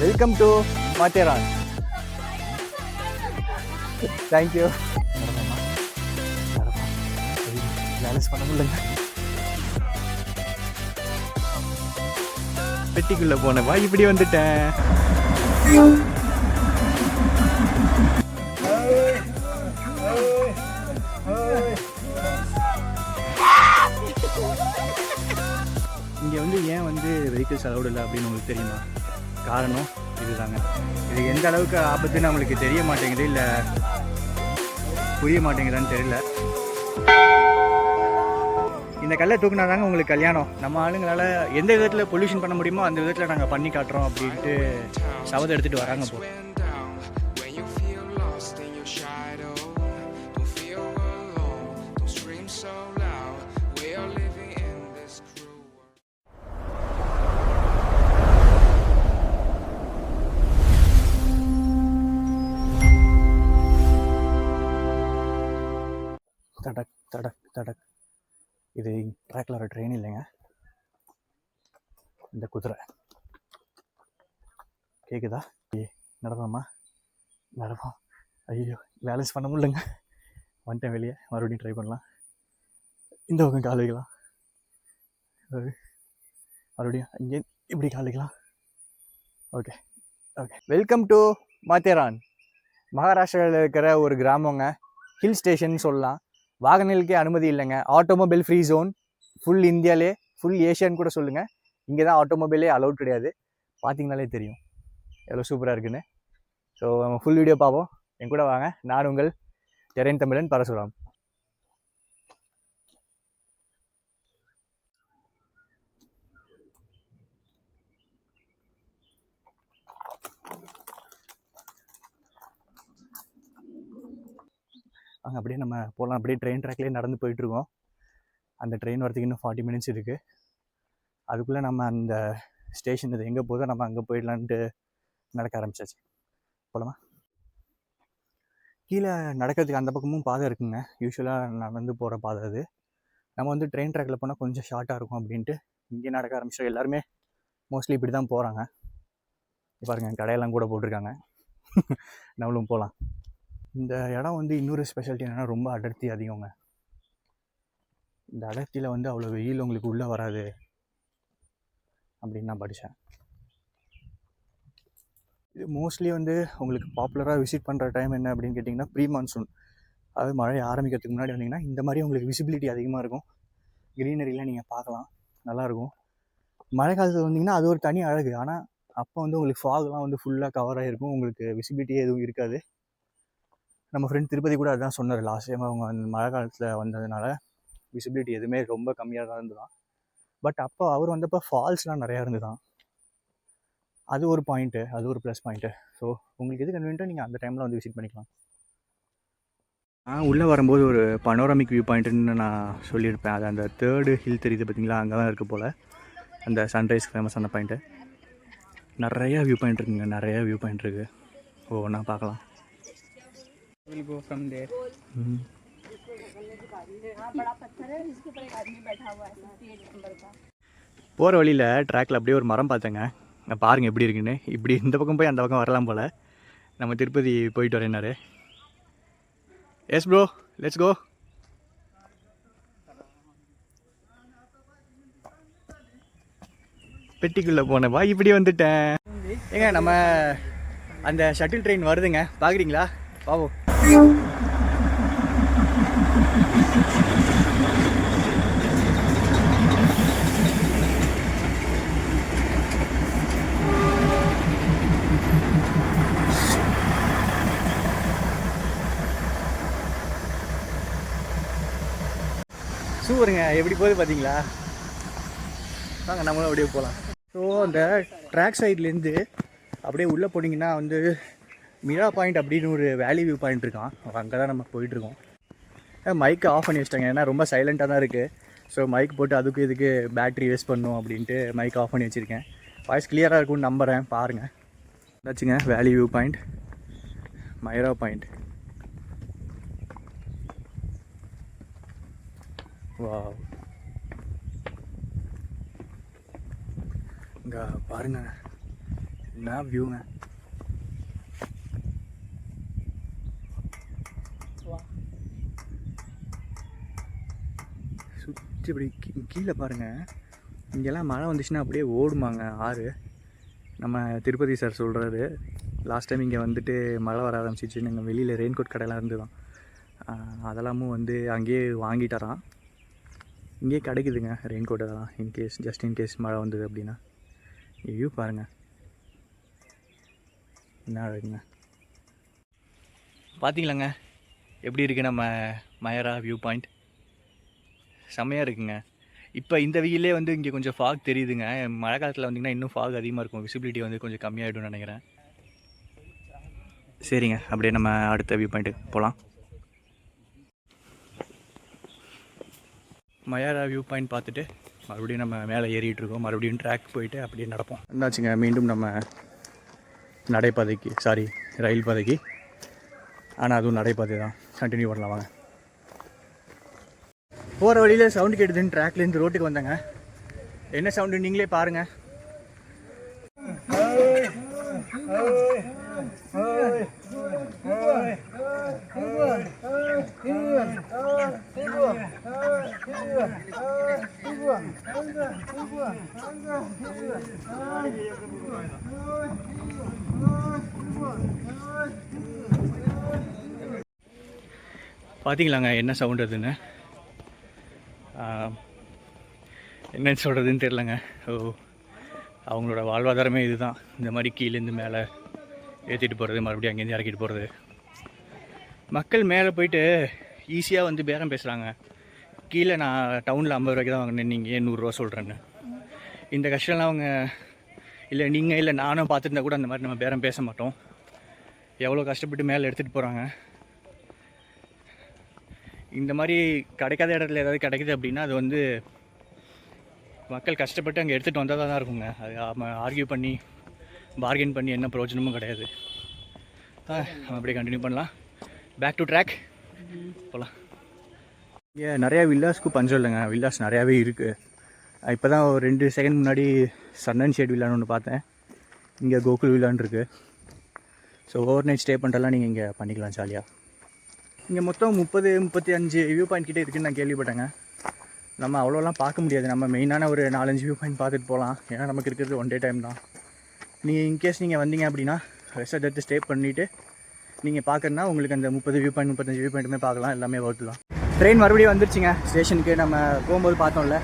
Welcome to Matheran. Thank you. Balance பண்ண முடியலங்க. பெட்டிக்குள்ள போனவா இப்படி வந்துட்டேன். இங்கே வந்து ஏன் வந்து வெஹிக்கிள்ஸ் அலௌடு இல்லை அப்படின்னு உங்களுக்கு தெரியுமா? காரணம் இதுதாங்க. இது எந்த அளவுக்கு ஆபத்துன்னு நம்மளுக்கு தெரிய மாட்டேங்குது, இல்லை புரிய மாட்டேங்குதான்னு தெரியல. இந்த கல்லை தூக்குனா தாங்க உங்களுக்கு கல்யாணம். நம்ம ஆளுங்களால் எந்த விதத்தில் பொல்யூஷன் பண்ண முடியுமோ அந்த விதத்தில் நாங்கள் பண்ணி காட்டுறோம் அப்படின்ட்டு சபதம் எடுத்துகிட்டு வராங்க. போ தடக் தடக் தடக். இது ட்ராக்ல வர ட்ரெயின் இல்லைங்க, இந்த குதிரை. கேட்குதா? நடப்போம்மா, நடப்போம். ஐயோ, பேலன்ஸ் பண்ண முடியலங்க. வந்துட்டேன் வெளியே. மறுபடியும் ட்ரை பண்ணலாம். இந்த பக்கம் கால் வைக்கலாம், மறுபடியும் இங்கே இப்படி கால் வைக்கலாம். Okay okay. Welcome to Matheran. மகாராஷ்டிராவில் இருக்கிற ஒரு கிராமங்க. ஹில் ஸ்டேஷன் சொல்லலாம். வாகனங்களுக்கே அனுமதி இல்லைங்க. Automobile free zone. ஃபுல் இந்தியாவிலே, ஃபுல் ஏஷியான்னு கூட சொல்லுங்கள். இங்கே தான் ஆட்டோமொபைலே அலௌட் கிடையாது. பார்த்தீங்கனாலே தெரியும் எவ்வளோ சூப்பராக இருக்குன்னு. ஸோ நம்ம ஃபுல் வீடியோ பார்ப்போம். என் கூட வாங்க. நான் உங்கள் டெரெயின் தமிழன் பரசுராம். அங்கே அப்படியே நம்ம போகலாம். அப்படியே ட்ரெயின் ட்ராக்லேயே நடந்து போயிட்டுருக்கோம். அந்த ட்ரெயின் வரதுக்கு இன்னும் 40 மினிட்ஸ் இருக்குது. அதுக்குள்ளே நம்ம அந்த ஸ்டேஷன் இது எங்கே போதோ நம்ம அங்கே போயிடலான்ட்டு நடக்க ஆரம்பிச்சாச்சு. போகலாமா? கீழே நடக்கிறதுக்கு அந்த பக்கமும் பாதை இருக்குங்க. யூஸ்வலாக நடந்து போகிற பாதை அது. நம்ம வந்து ட்ரெயின் ட்ராக்கில் போனால் கொஞ்சம் ஷார்ட்டாக இருக்கும் அப்படின்ட்டு இங்கே நடக்க ஆரம்பிச்சோம். எல்லாருமே மோஸ்ட்லி இப்படி தான் போகிறாங்க. பாருங்க, கடையெல்லாம் கூட போட்டிருக்காங்க. நம்மளும் போகலாம். இந்த இடம் வந்து இன்னொரு ஸ்பெஷாலிட்டி என்னென்னா, ரொம்ப அடர்த்தி அதிகங்க. இந்த அடர்த்தியில் வந்து அவ்வளோ வெயில் உங்களுக்கு உள்ளே வராது அப்படின்னு நான் படித்தேன். இது மோஸ்ட்லி வந்து உங்களுக்கு பாப்புலராக விசிட் பண்ணுற டைம் என்ன அப்படின்னு கேட்டிங்கன்னா, ப்ரீ மான்சூன். அதாவது மழை ஆரம்பிக்கிறதுக்கு முன்னாடி வந்தீங்கன்னா இந்த மாதிரி உங்களுக்கு விசிபிலிட்டி அதிகமாக இருக்கும். க்ரீனரிலாம் நீங்கள் பார்க்கலாம், நல்லாயிருக்கும். மழை காலத்தில் வந்தீங்கன்னா அது ஒரு தனி அழகு. ஆனால் அப்போ வந்து உங்களுக்கு ஃபாக்லாம் வந்து ஃபுல்லாக கவர் ஆகிருக்கும். உங்களுக்கு விசிபிலிட்டியே எதுவும் இருக்காது. நம்ம ஃப்ரெண்ட் திருப்பதி கூட அதுதான் சொன்னார். லாஸ்ட் டைம் அவங்க அந்த மழை காலத்தில் வந்ததுனால விசிபிலிட்டி எதுவுமே ரொம்ப கம்மியாக தான் இருந்துதான். பட் அப்போ அவர் வந்தப்போ ஃபால்ஸ்லாம் நிறையா இருந்துதான். அது ஒரு பாயிண்ட்டு, அது ஒரு ப்ளஸ் பாயிண்ட்டு. ஸோ உங்களுக்கு எது கன்வீனியன்ட்டோ நீங்கள் அந்த டைமில் வந்து விசிட் பண்ணிக்கலாம். உள்ளே வரும்போது ஒரு பனோராமிக் வியூ பாயிண்ட்டுன்னு நான் சொல்லியிருப்பேன். அது அந்த 3rd ஹில் தெரியுது பார்த்தீங்களா, அங்கே தான் இருக்குது போல் அந்த சன்ரைஸ் ஃபேமஸான பாயிண்ட்டு. நிறையா வியூ பாயிண்ட் இருக்குங்க, நிறையா வியூ பாயிண்ட் இருக்குது. ஒவ்வொன்றா பார்க்கலாம். We'll go from there. போகிற வழியில் ட்ராக்கில் அப்படியே ஒரு மரம் பார்த்தேங்க. நான் பாருங்கள் எப்படி இருக்குன்னு. இப்படி இந்த பக்கம் போய் அந்த பக்கம் வரலாம் போல். நம்ம திருப்பதி போயிட்டு வரேன்னாரு. Yes bro, let's go. பெட்டிக்குள்ளே போனவா இப்படி வந்துட்டேன். ஏங்க நம்ம அந்த ஷட்டில் ட்ரெயின் வருதுங்க, பார்க்குறீங்களா? பாவம். சூப்பருங்க, எப்படி போகுது பார்த்தீங்களா? வாங்க நம்மளும் அப்படியே போகலாம். ஸோ அந்த ட்ராக் சைட்லேருந்து அப்படியே உள்ளே போனீங்கன்னா வந்து மிரா பாயிண்ட் அப்படின்னு ஒரு வேலி வியூ பாயிண்ட் இருக்கான். அங்கே தான் நம்ம போயிட்டுருக்கோம். மைக்கை ஆஃப் பண்ணி வச்சிட்டாங்க, ஏன்னா ரொம்ப சைலண்ட்டாக தான் இருக்குது. ஸோ மைக் போட்டு அதுக்கு இதுக்கு பேட்ரி வேஸ்ட் பண்ணும் அப்படின்ட்டு மைக் ஆஃப் பண்ணி வச்சுருக்கேன். வாய்ஸ் கிளியராக இருக்கும்னு நம்புகிறேன். பாருங்கள், வச்சுங்க. வேலி வியூ பாயிண்ட், மைரா பாயிண்ட். வா, இங்கே பாருங்கள், என்ன வியூங்க. சுற்றி இப்படி கீழே பாருங்கள். இங்கெல்லாம் மழை வந்துச்சுன்னா அப்படியே ஓடுமாங்க ஆறு. நம்ம திருப்பதி சார் சொல்கிறாரு, லாஸ்ட் டைம் இங்கே வந்துட்டு மழை வர ஆரம்பிச்சிச்சு, நாங்கள் வெளியில் ரெயின் கோட் கடையெல்லாம் இருந்து தான் அதெல்லாமும் வந்து அங்கேயே வாங்கிட்டாராம். இங்கேயே கிடைக்குதுங்க ரெயின் கோட் அதெல்லாம், இன்கேஸ் ஜஸ்ட் இன்கேஸ் மழை வந்தது அப்படின்னா. வியூ பாருங்கள் என்ன அழகுங்க. பார்த்தீங்களாங்க எப்படி இருக்குது நம்ம மயரா வியூ பாயிண்ட். செம்மையாக இருக்குங்க. இப்போ இந்த வெயிலே வந்து இங்கே கொஞ்சம் ஃபாக் தெரியுதுங்க. மழை காலத்தில் வந்திங்கன்னா இன்னும் ஃபாக் அதிகமாக இருக்கும், விசிபிலிட்டி வந்து கொஞ்சம் கம்மியாகிடும்னு நினைக்கிறேன். சரிங்க, அப்படியே நம்ம அடுத்த வியூ பாயிண்ட்டுக்கு போகலாம். மயாரா வியூ பாயிண்ட் பார்த்துட்டு மறுபடியும் நம்ம மேலே ஏறிட்டுருக்கோம். மறுபடியும் ட்ராக் போயிட்டு அப்படியே நடப்போம். என்னாச்சுங்க, மீண்டும் நம்ம நடைபாதைக்கு, ரயில் பாதைக்கு. ஆனால் அதுவும் நடைபாதை தான், கண்டினியூ பண்ணலாம் வாங்க. போகிற வழியில் சவுண்டு கேட்டுதுன்னு ட்ராக்லேருந்து ரோட்டுக்கு வந்தாங்க. என்ன சவுண்டு நீங்களே பாருங்கள். பார்த்தீங்களாங்க என்ன சவுண்ட் அதுன்னு. என்னன்னு சொல்கிறதுன்னு தெரிலங்க. அவங்களோட வாழ்வாதாரமே இதுதான், இந்த மாதிரி கீழேருந்து மேலே ஏற்றிட்டு போகிறது, மறுபடியும் அங்கேருந்து இறக்கிட்டு போகிறது. மக்கள் மேலே போயிட்டு ஈஸியாக வந்து பேரம் பேசுகிறாங்க. கீழே நான் டவுனில் 50 ரூபாய்க்கு தான் வாங்கினேன், நீங்கள் ஏன் 100 ரூபா சொல்கிறேன்னு. இந்த கஷ்டம்லாம் அவங்க இல்லை நானும் பார்த்துருந்தா கூட அந்த மாதிரி நம்ம பேரம் பேச மாட்டோம். எவ்வளோ கஷ்டப்பட்டு மேலே எடுத்துகிட்டு போகிறாங்க. இந்த மாதிரி கிடைக்காத இடத்துல ஏதாவது கிடைக்குது அப்படின்னா அது வந்து மக்கள் கஷ்டப்பட்டு அங்கே எடுத்துகிட்டு வந்தால் தான் இருக்குங்க. அது ஆர்கியூ பண்ணி பார்கெயின் பண்ணி என்ன பிரயோஜனமும் கிடையாது. அப்படியே கண்டினியூ பண்ணலாம். பேக் டு ட்ராக் போகலாம். இங்கே நிறையா வில்லாஸ்க்கு பஞ்சம் இல்லைங்க, வில்லாஸ் நிறையாவே இருக்குது. இப்போ தான் ஒரு 2 செகண்ட் முன்னாடி சன் அண்ட் ஷேட் வில்லான்னு ஒன்று பார்த்தேன். இங்கே கோகுல் வில்லான்னு இருக்குது. ஸோ ஓவர் நைட் ஸ்டே பண்ணுறலாம் நீங்கள் இங்கே பண்ணிக்கலாம் ஜாலியாக. இங்கே மொத்தம் 30-35 வியூ பாயிண்ட் கிட்டே இருக்குதுன்னு நான் கேள்விப்பட்டேங்க. நம்ம அவ்வளோலாம் பார்க்க முடியாது. நம்ம மெயினான ஒரு 4-5 வியூ பாயிண்ட் பார்த்துட்டு போகலாம். ஏன்னா நமக்கு இருக்கிறது 1 டே டைம் தான். நீங்கள் இன்கேஸ் நீங்கள் வந்தீங்க அப்படின்னா ரெஸ்ட் எடுத்து ஸ்டே பண்ணிவிட்டு நீங்கள் பார்க்குறதுனா உங்களுக்கு அந்த 30 வியூ பாயிண்ட் 35 வியூ பாயிண்ட்டுமே பார்க்கலாம். எல்லாமே ஒர்த்து தான். ட்ரெயின் மறுபடியும் வந்துருச்சுங்க ஸ்டேஷனுக்கு. நம்ம போகும்போது பார்த்தோம்ல.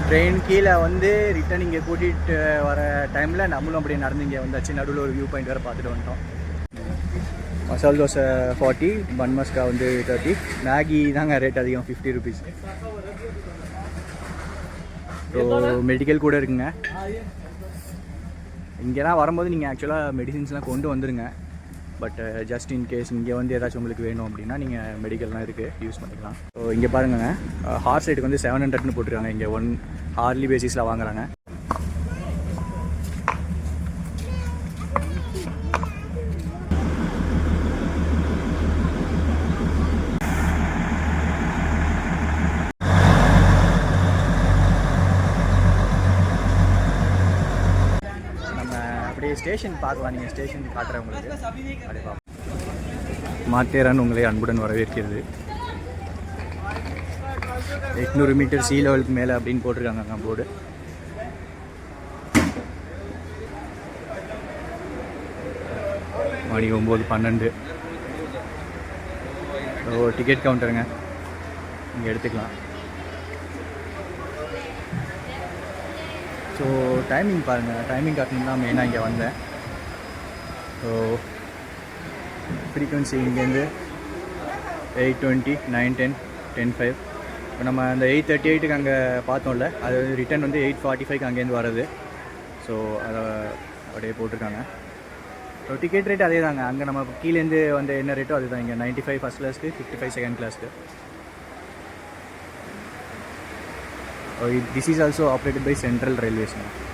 ட்ரெயின் கீழே வந்து ரிட்டன் இங்கே கூட்டிகிட்டு வர டைமில் நம்மளும் அப்படியே நடந்து இங்கே வந்தாச்சு. நடுவில் ஒரு வியூ பாயிண்ட் வேறு பார்த்துட்டு வந்துட்டோம். மசால் தோசை 40, பன் மஸ்கா வந்து 30, மேகி தாங்க ரேட் அதிகம் 50 ருபீஸ். ஸோ மெடிக்கல் கூட இருக்குங்க. இங்கெல்லாம் வரும்போது நீங்கள் ஆக்சுவலாக மெடிசின்ஸ்லாம் கொண்டு வந்துடுங்க. பட் ஜஸ்ட் இன்கேஸ் இங்கே வந்து ஏதாச்சும் உங்களுக்கு வேணும் அப்படின்னா நீங்கள் மெடிக்கல்லாம் இருக்குது, யூஸ் பண்ணிக்கலாம். ஸோ இங்கே பாருங்கங்க, ஹார்ஸ் ரேட்டுக்கு வந்து 700ன்னு போட்டிருக்காங்க. இங்கே 1 ஹார்லி பேசிஸில் வாங்குறாங்க. ஸ்டேஷன் பார்க்கலாம். நீங்கள் ஸ்டேஷன் காட்டுறவங்களுக்கு அப்படியே மாத்தேரான் உங்களை அன்புடன் வரவேற்கிறது. 800 மீட்டர் சீ லெவலுக்கு மேலே அப்படின்னு போட்டிருக்காங்க போர்டு. மணி 9:12. டிக்கெட் கவுண்டருங்க, இங்கே எடுத்துக்கலாம். ஸோ டைமிங் பாருங்கள், டைமிங் காட்டணும் தான் மெயினாக இங்கே வந்தேன். ஸோ ஃப்ரீக்வன்சி இங்கேருந்து 8:20, 9:10, 10:05. இப்போ நம்ம அந்த 8:38க்கு அங்கே பார்த்தோம்ல, அது ரிட்டன் வந்து 8:45க்கு அங்கேருந்து வர்றது. ஸோ அதை அப்படியே போட்டிருக்காங்க. ஸோ டிக்கெட் ரேட் அதே தாங்க. அங்கே நம்ம கீழேருந்து வந்து என்ன ரேட்டோ அதுதான். இங்கே 95 ஃபஸ்ட் கிளாஸ்க்கு, 55 செகண்ட் கிளாஸ்க்கு. This is also operated by Central Railways now.